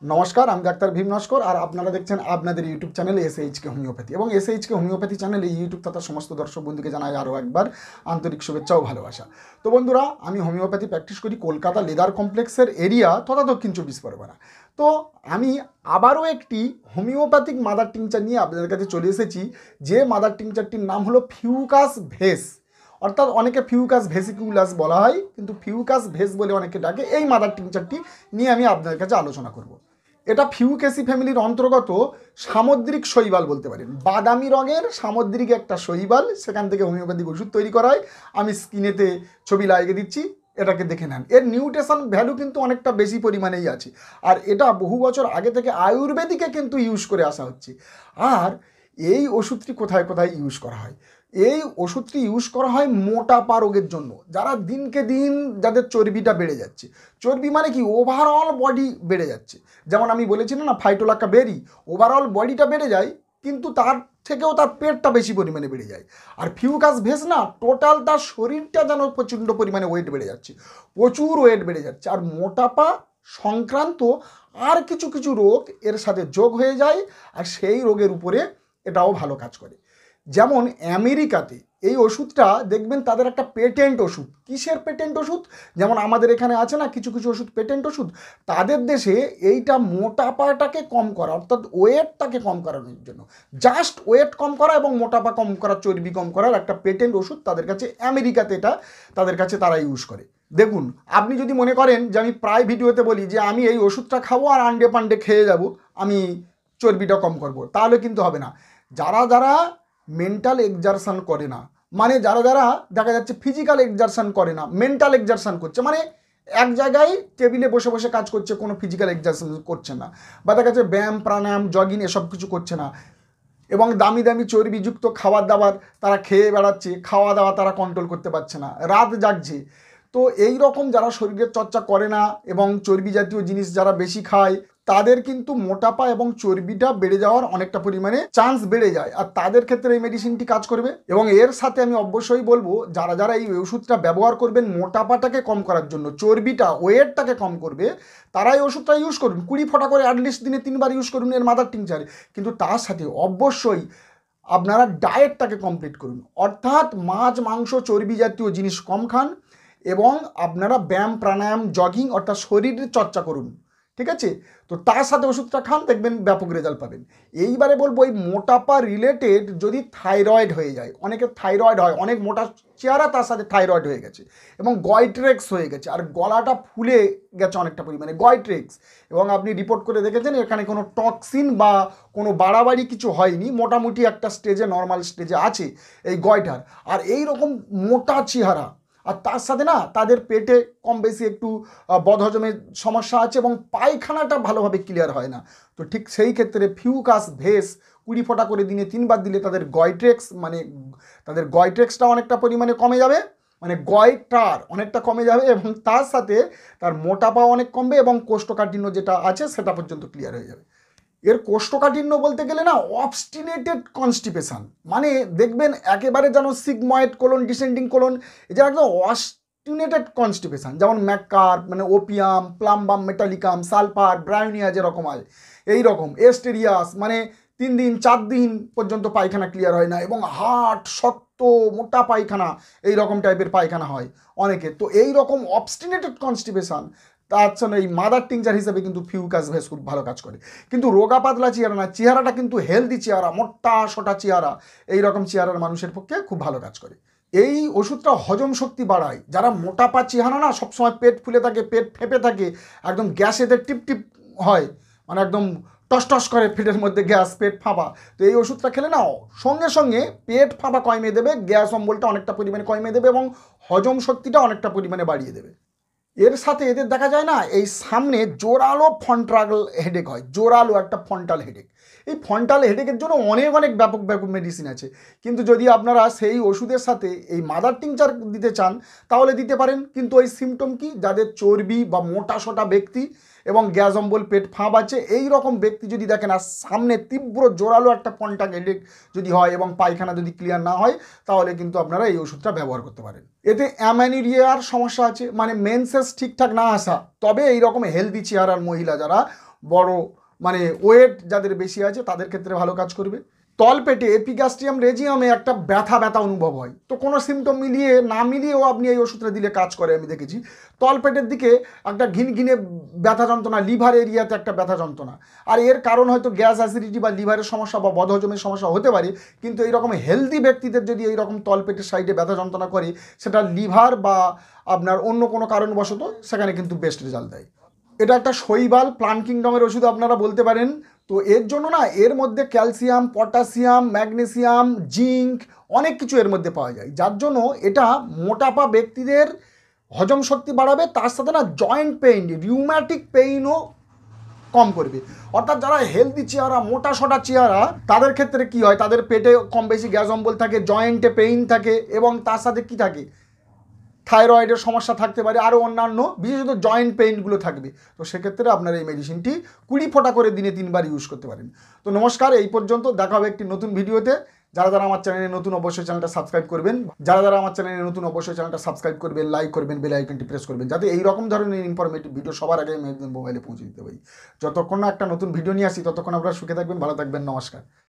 নমস্কার, আমি ডাক্তার ভীম নস্কর আর আপনারা দেখছেন আপনাদের ইউটিউব চ্যানেল এসএইচকে হোমিওপ্যাথি। এবং এসএইচকে হোমিওপ্যাথি চ্যানেলে ইউটিউব তথা সমস্ত দর্শক বন্ধুকে জানাই আরও একবার আন্তরিক শুভেচ্ছা ও ভালোবাসা। তো বন্ধুরা, আমি হোমিওপ্যাথি প্র্যাকটিস করি কলকাতা লেদার কমপ্লেক্সের এরিয়া তথা দক্ষিণ চব্বিশ পরগনা। তো আমি আবারও একটি হোমিওপ্যাথিক মাদার টিংচার নিয়ে আপনাদের কাছে চলে এসেছি, যে মাদার টিংচারটির নাম হলো ফিউকাস ভেস, অর্থাৎ অনেকে ফিউকাস ভেসিকুলাস বলা হয়, কিন্তু ফিউকাস ভেস বলে অনেকে ডাকে। এই মাদার টিংচারটি নিয়ে আমি আপনাদের কাছে আলোচনা করব। এটা ফিউকেসি ফ্যামিলির অন্তর্গত সামুদ্রিক শৈবাল বলতে পারেন। বাদামি রঙের সামুদ্রিক একটা শৈবাল, সেখান থেকে হোমিওপ্যাথিক ওষুধ তৈরি করা হয়। আমি স্ক্রিনেতে ছবি লাগিয়ে দিচ্ছি, এটাকে দেখে নেন। এর নিউট্রিশন ভ্যালু কিন্তু অনেকটা বেশি পরিমাণেই আছে, আর এটা বহু বছর আগে থেকে আয়ুর্বেদিকে কিন্তু ইউজ করে আসা হচ্ছে। আর এই ওষুধটি কোথায় কোথায় ইউজ করা হয়? এই ওষুধটি ইউজ করা হয় মোটাপা রোগের জন্য, যারা দিনকে দিন যাদের চর্বিটা বেড়ে যাচ্ছে। চর্বি মানে কি? ওভারঅল বডি বেড়ে যাচ্ছে। যেমন আমি বলেছিলাম না, ফাইটোলাক্কা বেরি, ওভারঅল বডিটা বেড়ে যায়, কিন্তু তার থেকেও তার পেটটা বেশি পরিমাণে বেড়ে যায়। আর ফিউকাস ভেস না, টোটাল তার শরীরটা যেন প্রচণ্ড পরিমাণে ওয়েট বেড়ে যাচ্ছে, প্রচুর ওয়েট বেড়ে যাচ্ছে। আর মোটাপা সংক্রান্ত আর কিছু কিছু রোগ এর সাথে যোগ হয়ে যায়, আর সেই রোগের উপরে এটাও ভালো কাজ করে। যেমন আমেরিকাতে এই ওষুধটা দেখবেন তাদের একটা পেটেন্ট ওষুধ। কিসের পেটেন্ট ওষুধ? যেমন আমাদের এখানে আছে না কিছু কিছু ওষুধ পেটেন্ট ওষুধ, তাদের দেশে এইটা মোটাপাটাকে কম করা, অর্থাৎ ওয়েটটাকে কম করানোর জন্য, জাস্ট ওয়েট কম করা এবং মোটাপা কম করা, চর্বি কম করার একটা পেটেন্ট ওষুধ তাদের কাছে। আমেরিকাতে এটা তাদের কাছে তারা ইউজ করে। দেখুন, আপনি যদি মনে করেন যে আমি প্রায় ভিডিওতে বলি যে আমি এই ওষুধটা খাবো আর আন্ডে পান্ডে খেয়ে যাব, আমি চর্বিটা কম করব, তাহলে কিন্তু হবে না। যারা যারা মেন্টাল এক্সারশন করে না, মানে যারা যারা দেখা যাচ্ছে ফিজিক্যাল এক্সারশন করে না, মেন্টাল এক্সারশন করছে, মানে এক জায়গায় টেবিলে বসে বসে কাজ করছে, কোনো ফিজিক্যাল এক্সারশন করছে না, বা দেখা যাচ্ছে ব্যায়াম প্রাণায়াম জগিং এসব কিছু করছে না, এবং দামি দামি চর্বিযুক্ত খাবার দাবার তারা খেয়ে বেড়াচ্ছে, খাওয়া দাওয়া তারা কন্ট্রোল করতে পারছে না, রাত জাগছে। তো এই রকম যারা শরীরের চর্চা করে না এবং চর্বি জাতীয় জিনিস যারা বেশি খায়, তাদের কিন্তু মোটাপা এবং চর্বিটা বেড়ে যাওয়ার অনেকটা পরিমাণে চান্স বেড়ে যায়, আর তাদের ক্ষেত্রে এই মেডিসিনটি কাজ করবে। এবং এর সাথে আমি অবশ্যই বলবো, যারা যারা এই ওষুধটা ব্যবহার করবেন মোটাপাটাকে কম করার জন্য, চর্বিটা ওয়েটটাকে কম করবে, তারা এই ওষুধটা ইউজ করুন। 20 ফোঁটা করে অ্যাটলিস্ট দিনে 3 বার ইউজ করুন এর মাদার টিংচারে। কিন্তু তার সাথে অবশ্যই আপনারা ডায়েটটাকে কমপ্লিট করুন, অর্থাৎ মাছ মাংস চর্বি জাতীয় জিনিস কম খান, এবং আপনারা ব্যায়াম প্রাণায়াম জগিং অর্থাৎ শরীরের চর্চা করুন, ঠিক আছে? তো তার সাথে ওষুধটা খান, দেখবেন ব্যাপক রেজাল্ট পাবেন। এইবারে বলবো, এই মোটাপা রিলেটেড যদি থাইরয়েড হয়ে যায়, অনেকের থাইরয়েড হয়, অনেক মোটা চেহারা, তার সাথে থাইরয়েড হয়ে গেছে এবং গয়ট্রেক্স হয়ে গেছে, আর গলাটা ফুলে গেছে অনেকটা পরিমাণে, গয়ট্রেক্স, এবং আপনি রিপোর্ট করে দেখেছেন এখানে কোনো টক্সিন বা কোনো বাড়াবাড়ি কিছু হয়নি, মোটামুটি একটা স্টেজে, নর্মাল স্টেজে আছে এই গয়টার। আর এই রকম মোটা চেহারা, আর তার সাথে না তাদের পেটে কম বেশি একটু বদহজমের সমস্যা আছে এবং পায়খানাটা ভালোভাবে ক্লিয়ার হয় না। তো ঠিক সেই ক্ষেত্রে ফিউকাস ভেস 20 ফোঁটা করে দিনে 3 বার দিলে তাদের গয়ট্রেক্স, মানে তাদের গয়ট্রেক্সটা অনেকটা পরিমাণে কমে যাবে, মানে গয়টার অনেকটা কমে যাবে, এবং তার সাথে তার মোটাপা অনেক কমবে, এবং কোষ্ঠকাঠিন্য যেটা আছে সেটা পর্যন্ত ক্লিয়ার হয়ে যাবে। এর কোষ্ঠকাঠিন্য বলতে গেলে না, অবস্টিনেটেড কনস্টিপেশন, মানে দেখবেন একেবারে যেন সিগময়েড কোলন ডিসেন্ডিং কোলন, এটা একদম অবস্টিনেটেড কনস্টিপেশন। যেমন ম্যাককার মানে opium, plumbum metallicum, sulphur, Bryonia যেরকম হয়, এই রকম এস্টেরিয়াস, মানে 3 দিন 4 দিন পর্যন্ত পায়খানা ক্লিয়ার হয় না, এবং হার্ট শক্ত মোটা পায়খানা, এই রকম টাইপের পায়খানা হয় অনেকে। তো এই রকম অবস্টিনেটেড কনস্টিপেশন, তার জন্য এই মাদার টিংচার হিসেবে কিন্তু ফিউকাস ভেস খুব ভালো কাজ করে। কিন্তু রোগা পাতলা চেহারা না, চেহারাটা কিন্তু হেলদি চেহারা, মোটা সোটা চেহারা, এই রকম চেহারার মানুষের পক্ষে খুব ভালো কাজ করে। এই ওষুধটা হজম শক্তি বাড়ায়। যারা মোটাপা চেহারা না, সবসময় পেট ফুলে থাকে, পেট ফেঁপে থাকে, একদম গ্যাসেতে টিপ টিপ হয়, মানে একদম টস টস করে পেটের মধ্যে গ্যাস, পেট ফাঁপা, তো এই ওষুধটা খেলে না সঙ্গে সঙ্গে পেট ফাঁপা কমিয়ে দেবে, গ্যাস অম্বলটা অনেকটা পরিমাণে কমিয়ে দেবে, এবং হজম শক্তিটা অনেকটা পরিমাণে বাড়িয়ে দেবে। এর সাথে এদের দেখা যায় না, এই সামনে জোরালো ফন্ট্রাল হেডেক হয়, জোরালো একটা ফন্টাল হেডেক। এই ফন্টাল হেডেকের জন্য অনেক অনেক ব্যাপক ব্যাপক মেডিসিন আছে, কিন্তু যদি আপনারা সেই ওষুধের সাথে এই মাদার টিংচার দিতে চান তাহলে দিতে পারেন। কিন্তু ওই সিমটম কি, যাদের চর্বি বা মোটা সোটা ব্যক্তি এবং গ্যাস অম্বল, পেট ফাঁপ আছে, এই রকম ব্যক্তি যদি দেখেন আর সামনে তীব্র জোরালো একটা ফন্টাল হেডেক যদি হয় এবং পায়খানা যদি ক্লিয়ার না হয়, তাহলে কিন্তু আপনারা এই ওষুধটা ব্যবহার করতে পারেন। এতে অ্যামেনিরিয়ার সমস্যা আছে, মানে মেন্সেস ঠিকঠাক না আসা, তবে এই রকম হেলদি চেহারার মহিলা যারা বড় মানে ওয়েট যাদের বেশি আছে তাদের ক্ষেত্রে ভালো কাজ করবে। তলপেটে এপিগ্যাস্ট্রিয়াম রেজিয়ামে একটা ব্যথা ব্যথা অনুভব হয়, তো কোনো সিমটম মিলিয়ে না মিলিয়েও আপনি এই ওষুধটা দিলে কাজ করে, আমি দেখেছি। তলপেটের দিকে একটা ঘিনঘিনে ব্যথা যন্ত্রণা, লিভার এরিয়াতে একটা ব্যথা যন্ত্রণা, আর এর কারণ হয়তো গ্যাস অ্যাসিডিটি বা লিভারের সমস্যা বা বদহজমের সমস্যা হতে পারে। কিন্তু এইরকম হেলদি ব্যক্তিদের যদি এইরকম তলপেটের সাইডে ব্যথা যন্ত্রণা করে, সেটা লিভার বা আপনার অন্য কোনো কারণবশত, সেখানে কিন্তু বেস্ট রেজাল্ট দেয়। এটা একটা শৈবাল প্লান্ট কিংডমের ওষুধ আপনারা বলতে পারেন। তো এর জন্য না, এর মধ্যে ক্যালসিয়াম, পটাশিয়াম, ম্যাগনেসিয়াম, জিঙ্ক অনেক কিছু এর মধ্যে পাওয়া যায়, যার জন্য এটা মোটাপা ব্যক্তিদের হজম শক্তি বাড়াবে, তার সাথে না জয়েন্ট পেইন, রিউম্যাটিক পেইনও কম করবে। অর্থাৎ যারা হেলদি চেহারা, মোটা সোটা চেহারা, তাদের ক্ষেত্রে কি হয়, তাদের পেটে কম বেশি গ্যাস অম্বল থাকে, জয়েন্টে পেইন থাকে, এবং তার সাথে কি থাকে, থাইরয়েডের সমস্যা থাকতে পারে, আরও অন্যান্য বিশেষত জয়েন্ট পেইনগুলো থাকবে। তো সেক্ষেত্রে আপনারা এই মেডিসিনটি 20 ফোঁটা করে দিনে 3 বার ইউজ করতে পারেন। তো নমস্কার, এই পর্যন্ত, দেখা হবে একটি নতুন ভিডিওতে। যারা যারা আমার চ্যানেলে নতুন অবশ্যই চ্যানেলটা সাবস্ক্রাইব করবেন, যারা যারা আমার চ্যানেলে নতুন অবশ্যই চ্যানেলটা সাবস্ক্রাইব করবেন, লাইক করবেন, বেল আইকনটি প্রেস করবেন, যাতে এই রকম ধরনের ইনফরমেটিভ ভিডিও সবার আগে আমি একদম মোবাইলে পৌঁছে দিতে পারি। যতক্ষণ না একটা নতুন ভিডিও নিয়ে আসি, ততক্ষণ আপনারা সুখে থাকবেন, ভালো থাকবেন, নমস্কার।